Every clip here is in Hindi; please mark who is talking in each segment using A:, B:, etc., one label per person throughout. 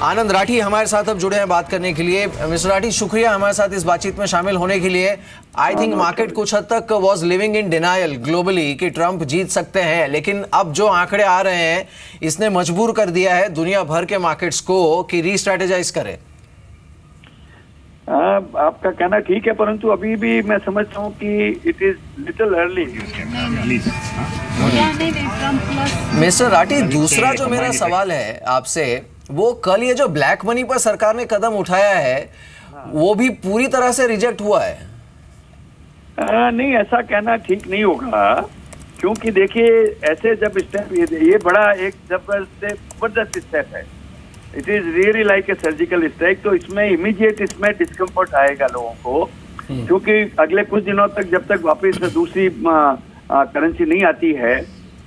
A: आनंद राठी हमारे साथ अब जुड़े हैं बात करने के लिए। मिस्टर राठी, शुक्रिया हमारे साथ इस बातचीत में शामिल होने के लिए। आई थिंक मार्केट कुछ हद तक was living in denial globally कि ट्रंप जीत सकते हैं, लेकिन अब जो आंकड़े आ रहे हैं इसने मजबूर कर दिया है दुनिया भर के मार्केट्स को कि रीस्ट्रेटेजाइज करें।
B: आपका कहना ठीक है, परंतु अभी भी मैं समझता हूँ कि it is little early.
A: Mister Rathi, दूसरा जो मेरा सवाल है आपसे, वो कल ये जो ब्लैक मनी पर सरकार ने कदम उठाया है वो भी पूरी तरह से रिजेक्ट हुआ है।
B: नहीं, ऐसा कहना ठीक नहीं होगा, क्योंकि देखिए ऐसे जब स्टेप ये बड़ा एक जबरदस्त स्टेप है। It is really like a surgical strike. तो इसमें इमीडिएट इसमें डिस्कम्फर्ट आएगा लोगों को, क्योंकि अगले कुछ दिनों तक जब तक वापस दूसरी करेंसी नहीं आती है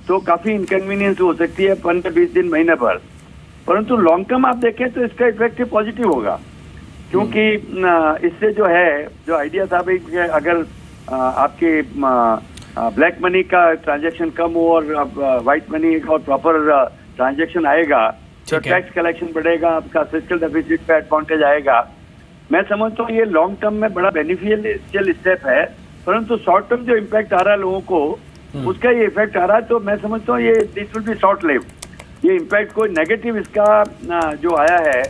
B: तो काफी इनकन्वीनियंस हो सकती है 15-20 दिन, महीने भर। परंतु लॉन्ग टर्म आप देखें तो इसका इफेक्ट पॉजिटिव होगा, क्योंकि इससे जो है जो आइडिया था भाई अगर आपके ब्लैक मनी का ट्रांजैक्शन कम हो और व्हाइट मनी का प्रॉपर ट्रांजैक्शन आएगा तो टैक्स कलेक्शन बढ़ेगा, आपका फिस्कल डेफिसिट पे एडवांटेज आएगा। मैं समझता हूँ ये लॉन्ग टर्म में बड़ा बेनिफिशियल स्टेप है, परंतु शॉर्ट टर्म जो इम्पैक्ट आ रहा है लोगों को उसका ये इफेक्ट आ रहा है। तो मैं समझता हूँ ये this will be short live. ये इम्पैक्ट कोई नेगेटिव इसका जो आया है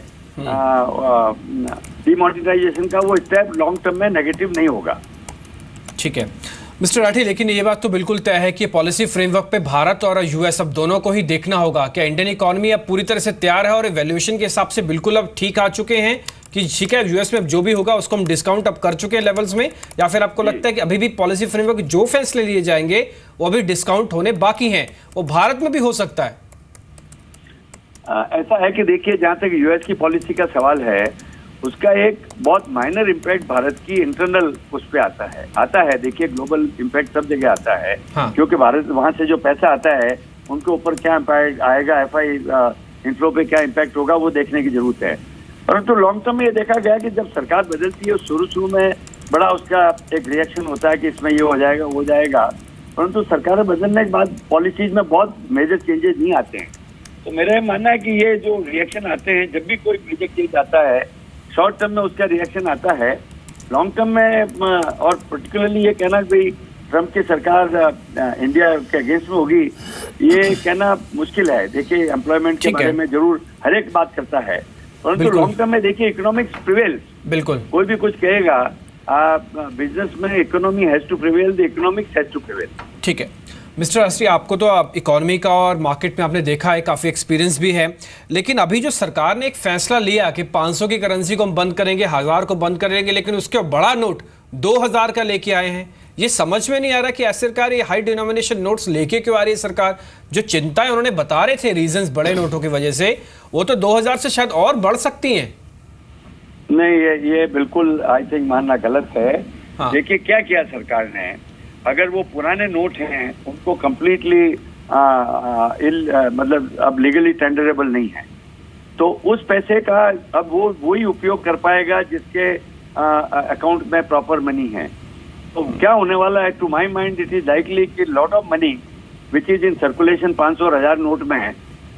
B: डिमोनेटाइजेशन का, वो स्टेप लॉन्ग टर्म में नेगेटिव नहीं होगा।
C: ठीक है मिस्टर राठी, लेकिन ये बात तो बिल्कुल तय है कि पॉलिसी फ्रेमवर्क पे भारत और यूएस अब दोनों को ही देखना होगा। क्या इंडियन इकोनॉमी अब पूरी तरह से तैयार है और वैल्यूएशन के हिसाब से बिल्कुल अब ठीक आ चुके हैं कि ठीक है यूएस में जो भी होगा उसको हम डिस्काउंट अब कर चुके हैं लेवल्स में, या फिर आपको लगता है कि अभी भी पॉलिसी फ्रेमवर्क जो फैसले लिए जाएंगे वो अभी डिस्काउंट होने बाकी हैं, वो भारत में भी हो सकता है?
B: ऐसा है कि देखिए, जहां तक यूएस की पॉलिसी का सवाल है उसका एक बहुत माइनर इम्पैक्ट भारत की इंटरनल उस पे आता है। देखिए ग्लोबल इम्पैक्ट सब जगह आता है। हाँ। क्योंकि भारत वहां से जो पैसा आता है उनके ऊपर क्या इम्पैक्ट आएगा, एफआई इन्फ्लो पे क्या इम्पैक्ट होगा, वो देखने की जरूरत है। परंतु लॉन्ग टर्म में ये देखा गया कि जब सरकार बदलती है शुरू में बड़ा उसका एक रिएक्शन होता है कि इसमें ये हो जाएगा वो हो जाएगा, परंतु सरकार बदलने के बाद पॉलिसीज में बहुत मेजर चेंजेस नहीं आते हैं। तो मेरा मानना है कि ये जो रिएक्शन आते हैं जब भी कोई मेजर चेंज आता है, शॉर्ट टर्म में उसका रिएक्शन आता है। लॉन्ग टर्म में और पर्टिकुलरली ये कहना कि भाई ट्रम्प की सरकार इंडिया के अगेंस्ट में होगी, ये कहना मुश्किल है। देखिए एम्प्लॉयमेंट के बारे में जरूर हर एक बात करता है, परंतु लॉन्ग टर्म में देखिए इकोनॉमिक्स प्रिवेल्स। बिल्कुल, कोई भी कुछ कहेगा, बिजनेस में economy has to prevail, the economics has to prevail.
C: ठीक है मिस्टर अवस्थी, आपको तो इकोनॉमी का और मार्केट में आपने देखा है, काफ़ी एक्सपीरियंस भी है, लेकिन अभी जो सरकार ने एक फैसला लिया कि 500 की करेंसी को हम बंद करेंगे, 1000 को बंद करेंगे, लेकिन उसके बड़ा नोट 2000 का लेके आए हैं। ये समझ में नहीं आ रहा कि आखिरकार ये हाई डिनोमिनेशन नोट्स लेके क्यों आ रही है सरकार। जो चिंताएं उन्होंने बता रहे थे रीजंस बड़े नोटों की वजह से, वो तो 2000 से शायद और बढ़ सकती हैं। नहीं,
B: ये बिल्कुल आई थिंक मानना गलत है। हाँ। देखिए क्या किया सरकार ने, अगर वो पुराने नोट हैं उनको कम्प्लीटली मतलब अब लीगली टेंडरेबल नहीं है, तो उस पैसे का अब वो वही उपयोग कर पाएगा जिसके अकाउंट में प्रॉपर मनी है। तो क्या होने वाला है, to my mind it is likely कि lot of money which is in circulation 500 और 1000 नोट में है,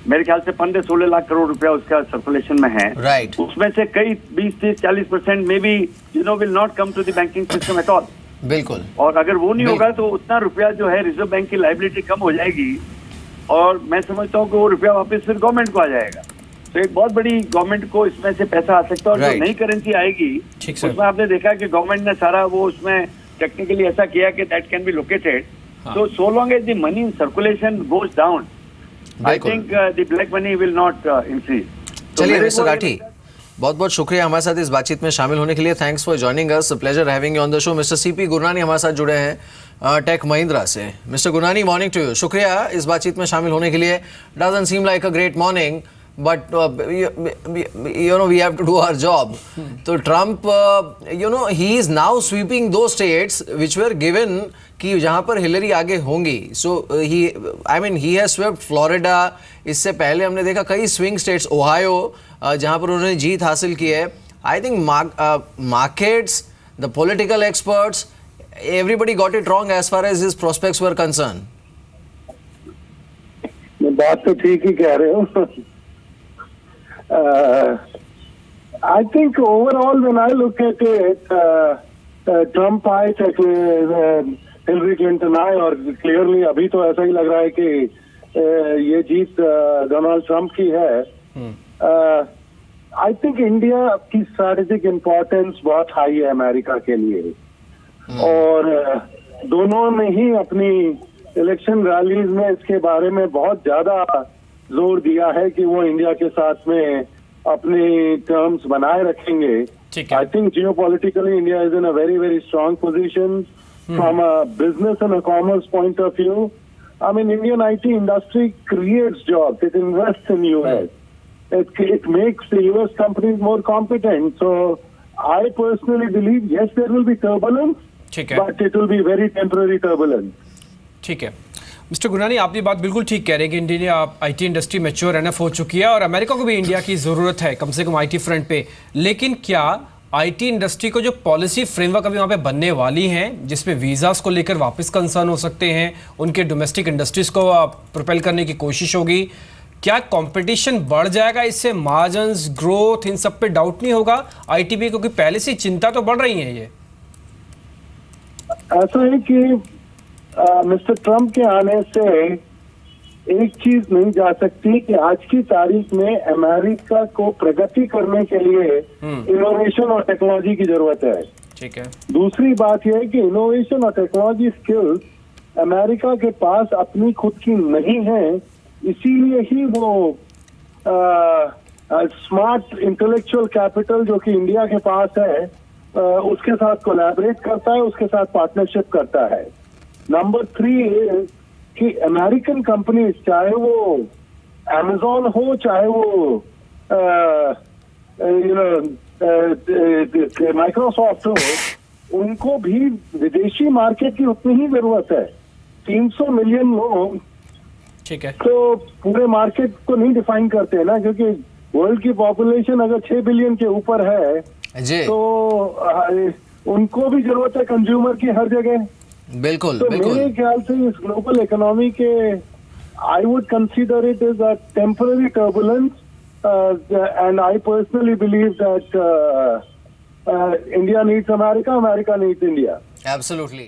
B: मेरे ख्याल से 15-16 लाख करोड़ रुपया उसका सर्कुलेशन में है। राइट। उसमें से कई 20-30-40% में भी will not come to the banking system at all. बिल्कुल। और अगर वो नहीं होगा तो उतना रुपया जो है रिजर्व बैंक की लायबिलिटी कम हो जाएगी, और मैं समझता हूँ कि वो रुपया वापस फिर गवर्नमेंट को आ जाएगा। तो एक बहुत बड़ी गवर्नमेंट को इसमें से पैसा आ सकता है। और जो नई करेंसी आएगी उसमें आपने देखा कि गवर्नमेंट ने सारा वो उसमें टेक्निकली ऐसा किया कि दैट कैन बी लोकेटेड। तो so long as the money in circulation goes down, I think the black money will not increase.
A: चलिए मिस्टर राठी, बहुत बहुत शुक्रिया हमारे साथ इस बातचीत में शामिल होने के लिए। Thanks for joining us, pleasure having you on the show. Mister CP Gurnani हमारे साथ जुड़े हैं टेक महिंद्रा से। Mister Gurnani, morning to you. शुक्रिया इस बातचीत में शामिल होने के लिए। Doesn't seem like a great morning, but we have to do our job. So Trump, he is now sweeping those states which were given कि जहाँ पर हिलरी आगे होंगी. So he has swept Florida. इससे पहले हमने देखा कई swing states, Ohio, जहाँ पर उन्होंने जीत हासिल की है. I think markets, the political experts, everybody got it wrong as far as his prospects were concerned.
D: बात तो ठीक ही कह रहे हो. I think overall, when I look at it, Trump आए चाहे हिलरी क्लिंटन आए, और क्लियरली अभी तो ऐसा ही लग रहा है कि ये जीत डोनाल्ड ट्रंप की है। आई थिंक इंडिया की स्ट्रैटेजिक इम्पोर्टेंस बहुत हाई है अमेरिका के लिए, और दोनों ने ही अपनी इलेक्शन रैलीज में इसके बारे में बहुत ज्यादा जोर दिया है कि वो इंडिया के साथ में अपने टर्म्स बनाए रखेंगे।
C: ठीक है।
D: I think geopolitically India is in a very very strong position from a business and a commerce point of view. I mean, Indian IT industry creates jobs. It invests in US. It makes the US companies more competent. So I personally believe, yes, there will be turbulence,
C: ठीक है।
D: but it will be very temporary turbulence.
C: ठीक है मिस्टर गुरनानी, आप ये बात बिल्कुल ठीक कह रहे हैं कि India IT industry mature enough हो चुकी है और अमेरिका को भी इंडिया की ज़रूरत है कम से कम आईटी फ्रंट पे। लेकिन क्या आईटी इंडस्ट्री को जो पॉलिसी फ्रेमवर्क अभी वहाँ पे बनने वाली हैं, जिसमें वीज़ास को लेकर वापस कंसर्न हो सकते हैं, उनके डोमेस्टिक इंडस्ट्रीज़ को प्रोपेल करने की कोशिश होगी, क्या कंपटीशन बढ़ जाएगा इससे? मार्जिन्स, ग्रोथ, इन सब पे डाउट नहीं होगा आईटी पे, क्योंकि पहले से चिंता तो बढ़ रही है ये।
D: ऐसा है कि मिस्टर ट्रम्प के आने से एक चीज नहीं जा सकती कि आज की तारीख में अमेरिका को प्रगति करने के लिए इनोवेशन और टेक्नोलॉजी की जरूरत है।
C: ठीक है।
D: दूसरी बात यह है कि इनोवेशन और टेक्नोलॉजी स्किल्स अमेरिका के पास अपनी खुद की नहीं है, इसीलिए ही वो स्मार्ट इंटेलेक्चुअल कैपिटल जो कि इंडिया के पास है उसके साथ कोलैबोरेट करता है, उसके साथ पार्टनरशिप करता है। नंबर 3 कि अमेरिकन कंपनीज, चाहे वो अमेजोन हो, चाहे वो माइक्रोसॉफ्ट हो, उनको भी विदेशी मार्केट की उतनी ही जरूरत है। 300 मिलियन लोग
C: ठीक है
D: तो पूरे मार्केट को नहीं डिफाइन करते ना, क्योंकि वर्ल्ड की पॉपुलेशन अगर 6 बिलियन के ऊपर है
A: जी,
D: तो उनको भी जरूरत है कंज्यूमर की हर जगह।
A: बिल्कुल
D: तो
A: बिल्कुल।
D: मेरे ख्याल से इस ग्लोबल इकोनॉमी के I would consider it is a temporary turbulence, and I personally believe that India needs America, America needs India.
A: Absolutely.